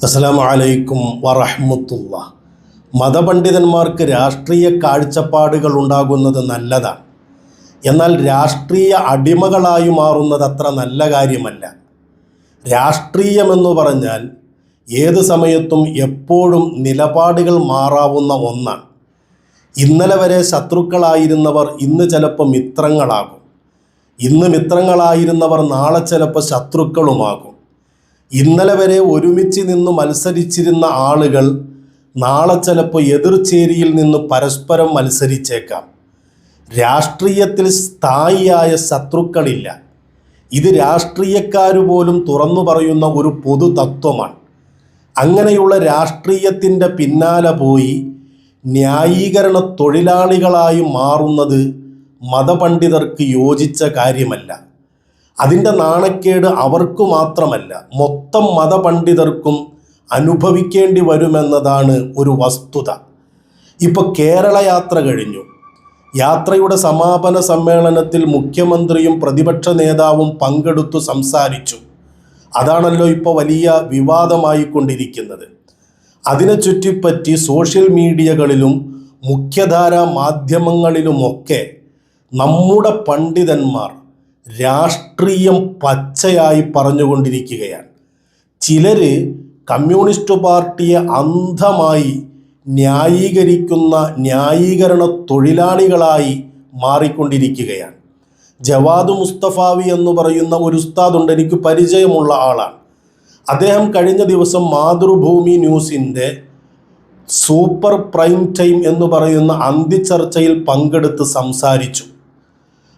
അസ്സലാമു അലൈക്കും വറഹ്മത്തുള്ളാ. മതപണ്ഡിതന്മാർക്ക് രാഷ്ട്രീയ കാഴ്ചപ്പാടുകൾ ഉണ്ടാകുന്നത് നല്ലതാണ്. എന്നാൽ രാഷ്ട്രീയ അടിമകളായി മാറുന്നത് അത്ര നല്ല കാര്യമല്ല. രാഷ്ട്രീയമെന്ന് പറഞ്ഞാൽ ഏത് സമയത്തും എപ്പോഴും നിലപാടുകൾ മാറാവുന്ന ഒന്നാണ്. ഇന്നലെ വരെ ശത്രുക്കളായിരുന്നവർ ഇന്ന് ചിലപ്പോൾ മിത്രങ്ങളാകും. ഇന്ന് മിത്രങ്ങളായിരുന്നവർ നാളെ ചിലപ്പോൾ ശത്രുക്കളുമാകും. ഇന്നലെ വരെ ഒരുമിച്ച് നിന്ന് മത്സരിച്ചിരുന്ന ആളുകൾ നാളെ ചിലപ്പോൾ എതിർചേരിയിൽ നിന്ന് പരസ്പരം മത്സരിച്ചേക്കാം. രാഷ്ട്രീയത്തിൽ സ്ഥായിയായ ശത്രുക്കളില്ല. ഇത് രാഷ്ട്രീയക്കാർ പോലും തുറന്നു പറയുന്ന ഒരു പൊതു തത്വമാണ്. അങ്ങനെയുള്ള രാഷ്ട്രീയത്തിൻ്റെ പിന്നാലെ പോയി ന്യായീകരണ തൊഴിലാളികളായി മാറുന്നത് മതപണ്ഡിതർക്ക് യോജിച്ച കാര്യമല്ല. അതിൻ്റെ നാണക്കേട് അവർക്ക് മാത്രമല്ല, മൊത്തം മതപണ്ഡിതർക്കും അനുഭവിക്കേണ്ടി വരുമെന്നതാണ് ഒരു വസ്തുത. ഇപ്പോൾ കേരള യാത്ര കഴിഞ്ഞു. യാത്രയുടെ സമാപന സമ്മേളനത്തിൽ മുഖ്യമന്ത്രിയും പ്രതിപക്ഷ നേതാവും പങ്കെടുത്തു സംസാരിച്ചു. അതാണല്ലോ ഇപ്പോൾ വലിയ വിവാദമായിക്കൊണ്ടിരിക്കുന്നത്. അതിനെ ചുറ്റിപ്പറ്റി സോഷ്യൽ മീഡിയകളിലും മുഖ്യധാരാ മാധ്യമങ്ങളിലുമൊക്കെ നമ്മുടെ പണ്ഡിതന്മാർ രാഷ്ട്രീയം പച്ചയായി പറഞ്ഞുകൊണ്ടിരിക്കുകയാണ്. ചിലർ കമ്മ്യൂണിസ്റ്റ് പാർട്ടിയെ അന്ധമായി ന്യായീകരിക്കുന്ന ന്യായീകരണ തൊഴിലാളികളായി മാറിക്കൊണ്ടിരിക്കുകയാണ്. ജവാദ് മുസ്തഫാവി എന്ന് പറയുന്ന ഒരു ഉസ്താദുണ്ട്, എനിക്ക് പരിചയമുള്ള ആളാണ്. അദ്ദേഹം കഴിഞ്ഞ ദിവസം മാതൃഭൂമി ന്യൂസിൻ്റെ സൂപ്പർ പ്രൈം ടൈം എന്ന് പറയുന്ന അന്തിച്ചർച്ചയിൽ പങ്കെടുത്ത് സംസാരിച്ചു.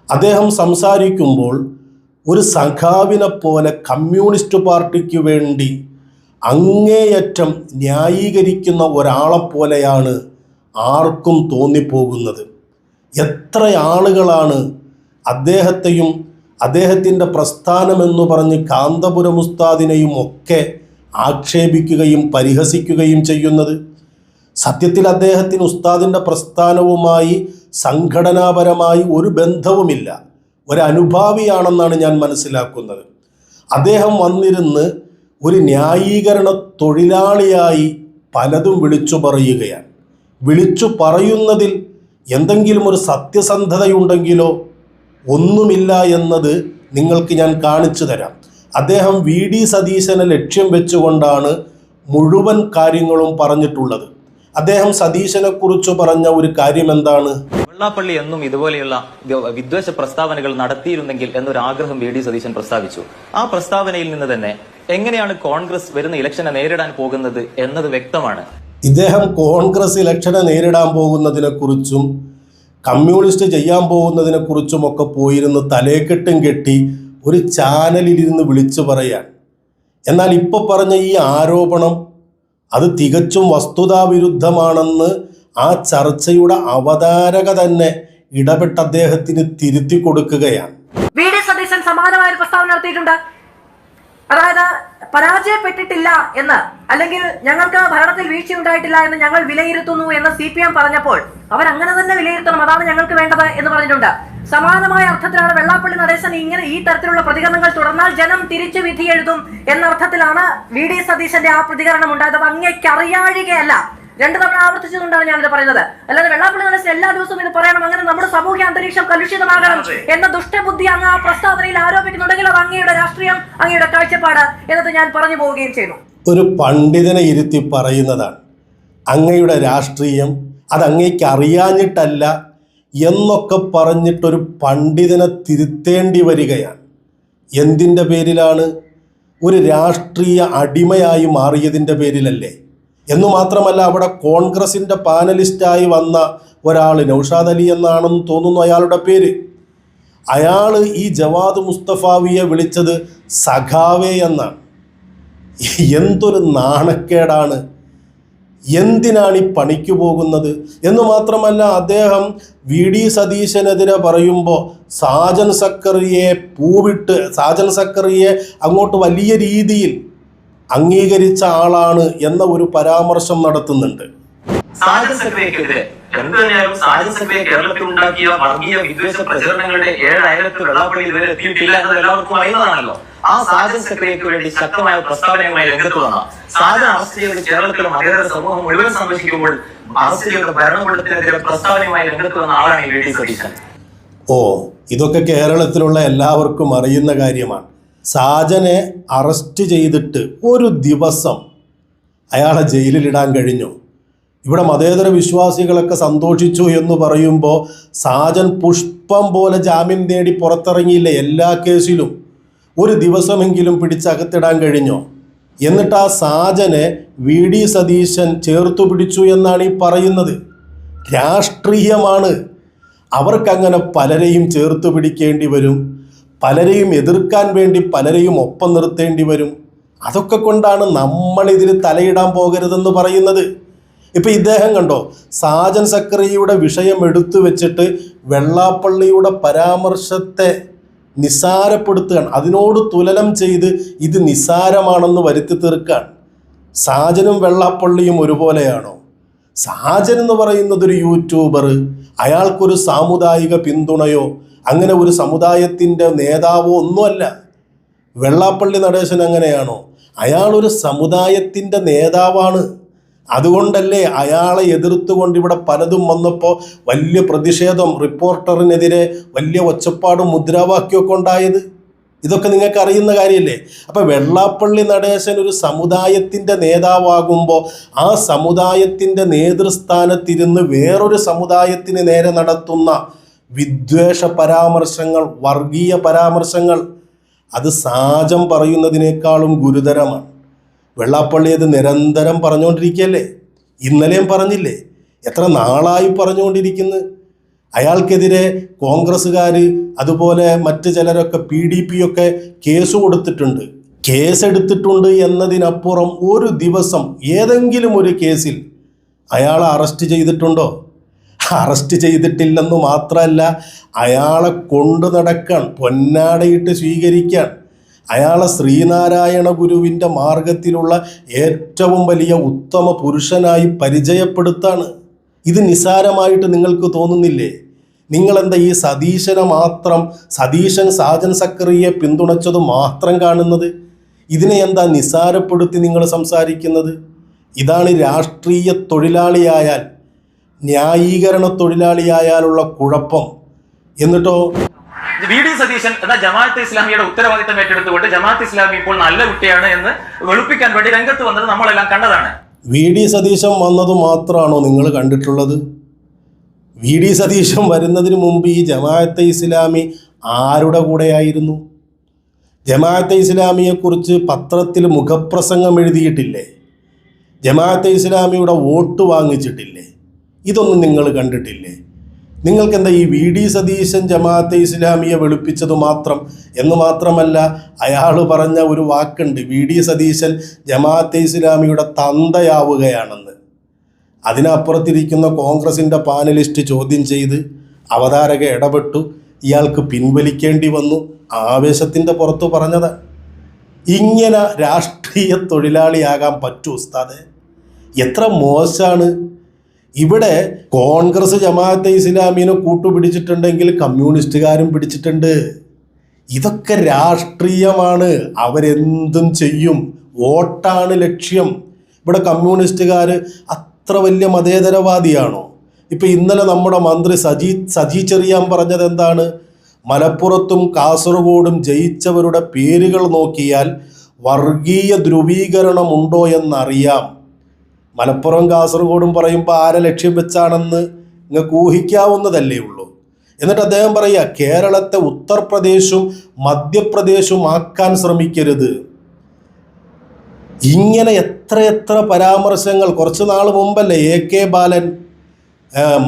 അദ്ദേഹം സംസാരിക്കുമ്പോൾ ഒരു സഖാവിനെ പോലെ കമ്മ്യൂണിസ്റ്റ് പാർട്ടിക്ക് വേണ്ടി അങ്ങേയറ്റം ന്യായീകരിക്കുന്ന ഒരാളെപ്പോലെയാണ് ആർക്കും തോന്നിപ്പോകുന്നത്. എത്ര ആളുകളാണ് അദ്ദേഹത്തെയും അദ്ദേഹത്തിൻ്റെ പ്രസ്ഥാനമെന്ന് പറഞ്ഞ് കാന്തപുരം ഉസ്താദിനെയും ഒക്കെ ആക്ഷേപിക്കുകയും പരിഹസിക്കുകയും ചെയ്യുന്നത്. സത്യത്തിൽ അദ്ദേഹത്തിന് ഉസ്താദിൻ്റെ പ്രസ്ഥാനവുമായി സംഘടനാപരമായി ഒരു ബന്ധവുമില്ല, ഒരനുഭാവിയാണെന്നാണ് ഞാൻ മനസ്സിലാക്കുന്നത്. അദ്ദേഹം വന്നിരുന്ന് ഒരു ന്യായീകരണ തൊഴിലാളിയായി പലതും വിളിച്ചു പറയുകയാണ്. വിളിച്ചു പറയുന്നതിൽ എന്തെങ്കിലും ഒരു സത്യസന്ധതയുണ്ടെങ്കിലോ ഒന്നുമില്ല എന്നത് നിങ്ങൾക്ക് ഞാൻ കാണിച്ചു തരാം. അദ്ദേഹം വി.ഡി. സതീശനെ ലക്ഷ്യം വെച്ചുകൊണ്ടാണ് മുഴുവൻ കാര്യങ്ങളും പറഞ്ഞിട്ടുള്ളത്. അദ്ദേഹം സതീശനെ കുറിച്ച് പറഞ്ഞ ഒരു കാര്യം എന്താണ്? വെള്ളാപ്പള്ളി എന്നും ഇതുപോലെയുള്ള വിദ്വേഷ പ്രസ്താവനകൾ നടത്തിയിരുന്നെങ്കിൽ എന്നൊരു ആഗ്രഹം വി.ഡി. സതീശൻ പ്രസ്താവിച്ചു. ആ പ്രസ്താവനയിൽ നിന്ന് തന്നെ എങ്ങനെയാണ് കോൺഗ്രസ് വരുന്ന ഇലക്ഷനെ നേരിടാൻ പോകുന്നത് എന്നത് വ്യക്തമാണ്. ഇദ്ദേഹം കോൺഗ്രസ് ഇലക്ഷനെ നേരിടാൻ പോകുന്നതിനെ കുറിച്ചും കമ്മ്യൂണിസ്റ്റ് ചെയ്യാൻ പോകുന്നതിനെ കുറിച്ചും ഒക്കെ പോയിരുന്ന് തലേക്കെട്ടും കെട്ടി ഒരു ചാനലിലിരുന്ന് വിളിച്ചു പറയാൻ. എന്നാൽ ഇപ്പോൾ പറഞ്ഞ ഈ ആരോപണം അത് തികച്ചും വസ്തുതാവിരുദ്ധമാണെന്ന് ആ ചർച്ചയുടെ അവതാരക തന്നെ ഇടപെട്ട് അദ്ദേഹത്തിന് തിരുത്തി കൊടുക്കുകയാണ്. വി.ഡി. സതീശൻ സമാനമായ ഒരു പ്രസ്താവന നടത്തിയിട്ടുണ്ട്. അതായത് പരാജയപ്പെട്ടിട്ടില്ല എന്ന്, അല്ലെങ്കിൽ ഞങ്ങൾക്ക് ഭരണത്തിൽ വീഴ്ചയുണ്ടായിട്ടില്ല എന്ന് ഞങ്ങൾ വിലയിരുത്തുന്നു എന്ന് CPM പറഞ്ഞപ്പോൾ അവരങ്ങനെ തന്നെ വിലയിരുത്തണം, അതാണ് ഞങ്ങൾക്ക് വേണ്ടത് എന്ന് പറഞ്ഞിട്ടുണ്ട്. സമാനമായ അർത്ഥത്തിലാണ് വെള്ളാപ്പള്ളി നടേശൻ ഇങ്ങനെ ഈ തരത്തിലുള്ള പ്രതികരണങ്ങൾ തുടർന്നാൽ ജനം തിരിച്ചു വിധി എഴുതും എന്ന അർത്ഥത്തിലാണ് വി.ഡി. സതീശന്റെ ആ പ്രതികരണം ഉണ്ടായത്. അപ്പൊ അങ്ങേക്ക് അറിയാഴികയല്ല, 2 തവണ ആവർത്തിച്ചുകൊണ്ടാണ് ഞാനിത് പറയുന്നത്. അല്ലാതെ വെള്ളാപ്പള്ളി നടേശൻ എല്ലാ ദിവസവും ഇത് പറയണം, അങ്ങനെ നമ്മുടെ സാമൂഹ്യ അന്തരീക്ഷം കലുഷിതമാകണം എന്ന ദുഷ്ടബുദ്ധി അങ്ങ് ആ പ്രസ്താവനയിൽ ആരോപിക്കുന്നുണ്ടെങ്കിൽ അത് അങ്ങയുടെ രാഷ്ട്രീയം, അങ്ങയുടെ കാഴ്ചപ്പാട് എന്നത് ഞാൻ പറഞ്ഞു പോവുകയും ചെയ്യുന്നു. ഒരു പണ്ഡിതനെ ഇരുത്തി പറയുന്നതാണ് അങ്ങയുടെ രാഷ്ട്രീയം, അത് അങ്ങേക്ക് അറിയാഞ്ഞിട്ടല്ല എന്നൊക്കെ പറഞ്ഞിട്ടൊരു പണ്ഡിതനെ തിരുത്തേണ്ടി വരികയാണ്. എന്തിൻ്റെ പേരിലാണ്? ഒരു രാഷ്ട്രീയ അടിമയായി മാറിയതിൻ്റെ പേരിലല്ലേ? എന്നു മാത്രമല്ല, അവിടെ കോൺഗ്രസിൻ്റെ പാനലിസ്റ്റായി വന്ന ഒരാൾ, നൗഷാദ് അലി എന്നാണെന്ന് തോന്നുന്നു അയാളുടെ പേര്, അയാൾ ഈ ജവാദ് മുസ്തഫാവിയെ വിളിച്ചത് സഖാവേ എന്നാണ്. എന്തൊരു നാണക്കേടാണ്! എന്തിനാണ് ഈ പണിക്ക് പോകുന്നത്? എന്ന് മാത്രമല്ല, അദ്ദേഹം വി.ഡി. സതീശനെതിരെ പറയുമ്പോൾ സാജൻ സക്കറിയെ അങ്ങോട്ട് വലിയ രീതിയിൽ അംഗീകരിച്ച ആളാണ് എന്ന ഒരു പരാമർശം നടത്തുന്നുണ്ട്. സാജൻ സക്രിയക്കെതിരെ എന്തായാലും സാജൻ സക്രിയ കേരളത്തിൽ ഉണ്ടാക്കിയ വർഗീയ വിദ്വേഷ പ്രചരണങ്ങളുടെ 7 അയലത്ത് വെള്ളാപ്പള്ളി ഇതുവരെ എത്തിയിട്ടില്ല എന്നത് എല്ലാവർക്കും അറിയുന്നതാണല്ലോ. ആ സാജൻ സക്രിയയ്ക്ക് വേണ്ടി ശക്തമായ പ്രസ്താവനയുമായി രംഗത്ത് വന്ന സാജൻ അറസ്റ്റ് ചെയ്ത് കേരളത്തിലെ മതേതര സമൂഹം മുഴുവൻ സന്ദർശിക്കുമ്പോൾ അറസ്റ്റ് ചെയ്ത ഭരണകൂടത്തിനെതിരെ പ്രസ്താവനയുമായി രംഗത്ത് വന്ന ആളാണ് ഈ വി.ഡി. സതീശൻ. ഓ, ഇതൊക്കെ കേരളത്തിലുള്ള എല്ലാവർക്കും അറിയുന്ന കാര്യമാണ്. സാജനെ അറസ്റ്റ് ചെയ്തിട്ട് ഒരു ദിവസം അയാളെ ജയിലിലിടാൻ കഴിഞ്ഞു. ഇവിടെ മതേതര വിശ്വാസികളൊക്കെ സന്തോഷിച്ചു എന്ന് പറയുമ്പോൾ സാജൻ പുഷ്പം പോലെ ജാമ്യം നേടി പുറത്തിറങ്ങിയില്ലേ എല്ലാ കേസിലും. ഒരു ദിവസമെങ്കിലും പിടിച്ചകത്തിടാൻ കഴിഞ്ഞോ? എന്നിട്ട് ആ സാജനെ വി.ഡി. സതീശൻ ചേർത്തു പിടിച്ചു എന്നാണ് ഈ പറയുന്നത്. രാഷ്ട്രീയമാണ്. അവർക്കങ്ങനെ പലരെയും ചേർത്ത് പിടിക്കേണ്ടി വരും, പലരെയും എതിർക്കാൻ വേണ്ടി പലരെയും ഒപ്പം നിർത്തേണ്ടി വരും. അതൊക്കെ കൊണ്ടാണ് നമ്മളിതിൽ തലയിടാൻ പോകരുതെന്ന് പറയുന്നത്. ഇപ്പം ഇദ്ദേഹം കണ്ടോ, സാജൻ സക്രിയയുടെ വിഷയം എടുത്തു വെച്ചിട്ട് വെള്ളാപ്പള്ളിയുടെ പരാമർശത്തെ നിസ്സാരപ്പെടുത്തുകയാണ്. അതിനോട് തുലനം ചെയ്ത് ഇത് നിസ്സാരമാണെന്ന് വരുത്തി തീർക്കാൻ. സാജനും വെള്ളാപ്പള്ളിയും ഒരുപോലെയാണോ? സാജൻ എന്ന് പറയുന്നത് ഒരു യൂട്യൂബർ, അയാൾക്കൊരു സാമുദായിക പിന്തുണയോ അങ്ങനെ ഒരു സമുദായത്തിൻ്റെ നേതാവോ ഒന്നുമല്ല. വെള്ളാപ്പള്ളി നടേശൻ അങ്ങനെയാണോ? അയാളൊരു സമുദായത്തിൻ്റെ നേതാവാണ്. അതുകൊണ്ടല്ലേ അയാളെ എതിർത്തുകൊണ്ട് ഇവിടെ പലതും വന്നപ്പോൾ വലിയ പ്രതിഷേധം, റിപ്പോർട്ടറിനെതിരെ വലിയ ഒച്ചപ്പാടും മുദ്രാവാക്യമൊക്കെ ഉണ്ടായത്. ഇതൊക്കെ നിങ്ങൾക്ക് അറിയുന്ന കാര്യമല്ലേ? അപ്പം വെള്ളാപ്പള്ളി നടേശൻ ഒരു സമുദായത്തിൻ്റെ നേതാവാകുമ്പോൾ ആ സമുദായത്തിൻ്റെ നേതൃസ്ഥാനത്തിരുന്ന് വേറൊരു സമുദായത്തിന് നേരെ നടത്തുന്ന വിദ്വേഷ പരാമർശങ്ങൾ, വർഗീയ പരാമർശങ്ങൾ, അത് സാജൻ പറയുന്നതിനേക്കാളും ഗുരുതരമാണ്. വെള്ളാപ്പള്ളി അത് നിരന്തരം പറഞ്ഞുകൊണ്ടിരിക്കുകയല്ലേ? ഇന്നലെയും പറഞ്ഞില്ലേ? എത്ര നാളായി പറഞ്ഞുകൊണ്ടിരിക്കുന്നു. അയാൾക്കെതിരെ കോൺഗ്രസ്സുകാർ അതുപോലെ മറ്റ് ചിലരൊക്കെ PDP ഒക്കെ കേസ് കൊടുത്തിട്ടുണ്ട്. കേസെടുത്തിട്ടുണ്ട് എന്നതിനപ്പുറം ഒരു ദിവസം ഏതെങ്കിലും ഒരു കേസിൽ അയാളെ അറസ്റ്റ് ചെയ്തിട്ടുണ്ടോ? അറസ്റ്റ് ചെയ്തിട്ടില്ലെന്ന് മാത്രമല്ല, അയാളെ കൊണ്ടു നടക്കാൻ, പൊന്നാടയിട്ട് സ്വീകരിക്കാൻ, അയാളെ ശ്രീനാരായണ ഗുരുവിൻ്റെ മാർഗത്തിലുള്ള ഏറ്റവും വലിയ ഉത്തമ പുരുഷനായി പരിചയപ്പെടുത്താണ്. ഇത് നിസ്സാരമായിട്ട് നിങ്ങൾക്ക് തോന്നുന്നില്ലേ? നിങ്ങളെന്താ ഈ സതീശനെ മാത്രം, സതീശൻ സാജൻ സക്രിയയെ പിന്തുണച്ചത് മാത്രം കാണുന്നത്? ഇതിനെ എന്താ നിസ്സാരപ്പെടുത്തി നിങ്ങൾ സംസാരിക്കുന്നത്? ഇതാണ് രാഷ്ട്രീയ തൊഴിലാളിയായാൽ, ന്യായീകരണ തൊഴിലാളിയായാലുള്ള കുഴപ്പം. എന്നിട്ടോ വി.ഡി. സതീശൻ എന്ന ജമാഅത്തെ ഇസ്ലാമിയുടെ ഉത്തരവാദിത്തം ഏറ്റെടുത്തുകൊണ്ട് ജമാഅത്തെ ഇസ്ലാമി ഇപ്പോൾ നല്ല കുട്ടിയാണ് എന്ന് വെളുപ്പിക്കാൻ വേണ്ടി രംഗത്ത് വന്നത് നമ്മളെല്ലാം കണ്ടതാണ്. വി.ഡി. സതീശൻ വന്നത് മാത്രമാണോ നിങ്ങൾ കണ്ടിട്ടുള്ളത്? വി.ഡി. സതീശൻ വരുന്നതിന് മുമ്പ് ഈ ജമാഅത്തെ ഇസ്ലാമി ആരുടെ കൂടെയായിരുന്നു? ജമാഅത്തെ ഇസ്ലാമിയെക്കുറിച്ച് പത്രത്തിൽ മുഖപ്രസംഗം എഴുതിയിട്ടില്ലേ? ജമാഅത്തെ ഇസ്ലാമിയുടെ വോട്ട് വാങ്ങിച്ചിട്ടില്ലേ? ഇതൊന്നും നിങ്ങൾ കണ്ടിട്ടില്ലേ? നിങ്ങൾക്കെന്താ ഈ വി.ഡി. സതീശൻ ജമാഅത്തെ ഇസ്ലാമിയെ വെളുപ്പിച്ചത് മാത്രം എന്ന് മാത്രമല്ല, അയാൾ പറഞ്ഞ ഒരു വാക്കുണ്ട്, വി.ഡി. സതീശൻ ജമാഅത്തെ ഇസ്ലാമിയുടെ തന്തയാവുകയാണെന്ന്. അതിനപ്പുറത്തിരിക്കുന്ന കോൺഗ്രസിൻ്റെ പാനലിസ്റ്റ് ചോദ്യം ചെയ്ത് അവതാരക ഇടപെട്ടു, ഇയാൾക്ക് പിൻവലിക്കേണ്ടി വന്നു. ആവേശത്തിൻ്റെ പുറത്ത് പറഞ്ഞത്. ഇങ്ങനെ രാഷ്ട്രീയ തൊഴിലാളിയാകാൻ പറ്റൂ ഉസ്താദെ? എത്ര മോശമാണ്. ഇവിടെ കോൺഗ്രസ് ജമാഅത്തെ ഇസ്ലാമിനെ കൂട്ടുപിടിച്ചിട്ടുണ്ടെങ്കിൽ കമ്മ്യൂണിസ്റ്റുകാരും പിടിച്ചിട്ടുണ്ട്. ഇതൊക്കെ രാഷ്ട്രീയമാണ്. അവരെന്തും ചെയ്യും. വോട്ടാണ് ലക്ഷ്യം. ഇവിടെ കമ്മ്യൂണിസ്റ്റുകാർ അത്ര വലിയ മതേതരവാദിയാണോ? ഇപ്പം ഇന്നലെ നമ്മുടെ മന്ത്രി സജി ചെറിയാൻ പറഞ്ഞത് എന്താണ്? മലപ്പുറത്തും കാസർഗോഡും ജയിച്ചവരുടെ പേരുകൾ നോക്കിയാൽ വർഗീയ ധ്രുവീകരണമുണ്ടോ എന്നറിയാം. മലപ്പുറം കാസർഗോഡും പറയുമ്പോൾ ആരെ ലക്ഷ്യം വെച്ചാണെന്ന് നിങ്ങൾക്ക് ഊഹിക്കാവുന്നതല്ലേ ഉള്ളൂ. എന്നിട്ട് അദ്ദേഹം പറയുക, കേരളത്തെ ഉത്തർപ്രദേശും മധ്യപ്രദേശും ആക്കാൻ ശ്രമിക്കരുത്. ഇങ്ങനെ എത്ര പരാമർശങ്ങൾ. കുറച്ച് നാൾ മുമ്പല്ലേ AK ബാലൻ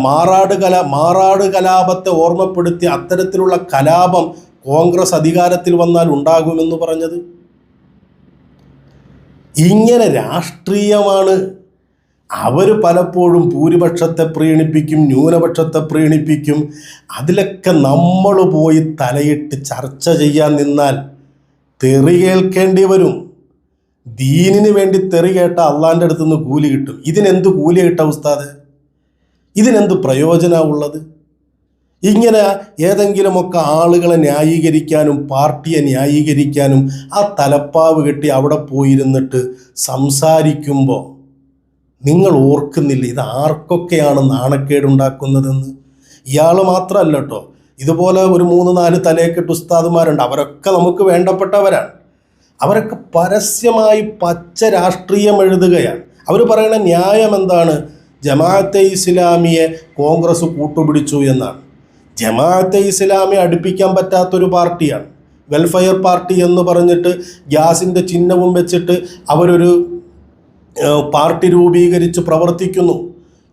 മാറാട് കലാപത്തെ ഓർമ്മപ്പെടുത്തി അത്തരത്തിലുള്ള കലാപം കോൺഗ്രസ് അധികാരത്തിൽ വന്നാൽ ഉണ്ടാകുമെന്ന് പറഞ്ഞത്. ഇങ്ങനെ രാഷ്ട്രീയമാണ്. അവർ പലപ്പോഴും ഭൂരിപക്ഷത്തെ പ്രീണിപ്പിക്കും, ന്യൂനപക്ഷത്തെ പ്രീണിപ്പിക്കും. അതിലൊക്കെ നമ്മൾ പോയി തലയിട്ട് ചർച്ച ചെയ്യാൻ നിന്നാൽ തെറി കേൾക്കേണ്ടി വരും. ദീനിന് വേണ്ടി തെറി കേട്ട അള്ളാൻ്റെ അടുത്ത് നിന്ന് കൂലി കിട്ടും. ഇതിനെന്ത് കൂലി കിട്ടാം ഉസ്താദ്? ഇതിനെന്ത് പ്രയോജനമുള്ളത്? ഇങ്ങനെ ഏതെങ്കിലുമൊക്കെ ആളുകളെ ന്യായീകരിക്കാനും പാർട്ടിയെ ന്യായീകരിക്കാനും ആ തലപ്പാവ് കെട്ടി അവിടെ പോയിരുന്നിട്ട് സംസാരിക്കുമ്പോൾ നിങ്ങൾ ഓർക്കുന്നില്ല ഇത് ആർക്കൊക്കെയാണ് നാണക്കേടുണ്ടാക്കുന്നതെന്ന്? ഇയാൾ മാത്രമല്ല കേട്ടോ, ഇതുപോലെ ഒരു 3-4 തലയെക്കെട്ട് ഉസ്താദുമാരുണ്ട്. അവരൊക്കെ നമുക്ക് വേണ്ടപ്പെട്ടവരാണ്. അവരൊക്കെ പരസ്യമായി പച്ച രാഷ്ട്രീയം എഴുതുകയാണ്. അവർ പറയുന്ന ന്യായം എന്താണ്? ജമാഅത്തെ ഇസ്ലാമിയെ കോൺഗ്രസ് കൂട്ടുപിടിച്ചു എന്നാണ്. ജമാഅത്തെ ഇസ്ലാമിയെ അടുപ്പിക്കാൻ പറ്റാത്തൊരു പാർട്ടിയാണ്. വെൽഫെയർ പാർട്ടി എന്ന് പറഞ്ഞിട്ട് ഗ്യാസിൻ്റെ ചിഹ്നവും വെച്ചിട്ട് അവരൊരു പാർട്ടി രൂപീകരിച്ച് പ്രവർത്തിക്കുന്നു.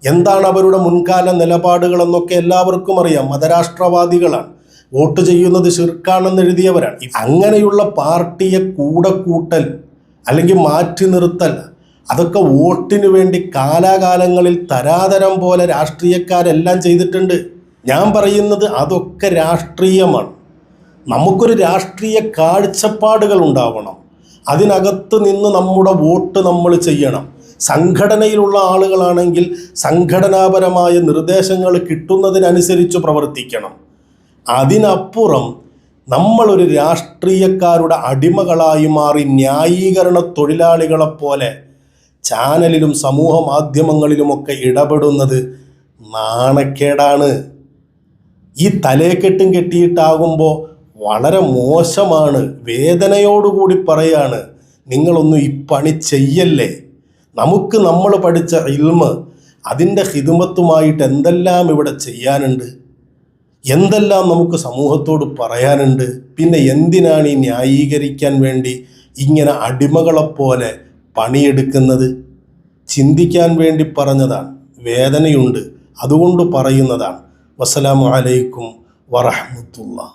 എന്താണ് അവരുടെ മുൻകാല നിലപാടുകളെന്നൊക്കെ എല്ലാവർക്കും അറിയാം. മതരാഷ്ട്രവാദികളാണ്, വോട്ട് ചെയ്യുന്നത് ശിർക്കാണെന്ന് എഴുതിയവരാണ്. അങ്ങനെയുള്ള പാർട്ടിയെ കൂടെ കൂട്ടൽ അല്ലെങ്കിൽ മാറ്റി നിർത്തൽ, അതൊക്കെ വോട്ടിന് വേണ്ടി കാലാകാലങ്ങളിൽ തരാതരം പോലെ രാഷ്ട്രീയക്കാരെല്ലാം ചെയ്തിട്ടുണ്ട്. ഞാൻ പറയുന്നത് അതൊക്കെ രാഷ്ട്രീയമാണ്. നമുക്കൊരു രാഷ്ട്രീയ കാഴ്ചപ്പാടുകൾ ഉണ്ടാവണം. അതിനകത്ത് നിന്ന് നമ്മുടെ വോട്ട് നമ്മൾ ചെയ്യണം. സംഘടനയിലുള്ള ആളുകളാണെങ്കിൽ സംഘടനാപരമായ നിർദ്ദേശങ്ങൾ കിട്ടുന്നതിനനുസരിച്ച് പ്രവർത്തിക്കണം. അതിനപ്പുറം നമ്മളൊരു രാഷ്ട്രീയക്കാരുടെ അടിമകളായി മാറി ന്യായീകരണ തൊഴിലാളികളെപ്പോലെ ചാനലിലും സമൂഹ മാധ്യമങ്ങളിലുമൊക്കെ ഇടപെടുന്നത് നാണക്കേടാണ്. ഈ തലയെക്കെട്ടും കെട്ടിയിട്ടാകുമ്പോൾ വളരെ മോശമാണ്. വേദനയോടുകൂടി പറയാണ്, നിങ്ങളൊന്നും ഈ പണി ചെയ്യല്ലേ. നമുക്ക് നമ്മൾ പഠിച്ച ഇൽമ് അതിൻ്റെ ഹിദ്മത്തുമായിട്ട് എന്തെല്ലാം ഇവിടെ ചെയ്യാനുണ്ട്, എന്തെല്ലാം നമുക്ക് സമൂഹത്തോട് പറയാനുണ്ട്. പിന്നെ എന്തിനാണ് ഈ ന്യായീകരിക്കാൻ വേണ്ടി ഇങ്ങനെ അടിമകളെപ്പോലെ പണിയെടുക്കുന്നത്? ചിന്തിക്കാൻ വേണ്ടി പറഞ്ഞതാണ്, വേദനയുണ്ട്, അതുകൊണ്ട് പറയുന്നതാണ്. വസ്സലാമു അലൈക്കും വറഹ്മത്തുള്ളാഹി.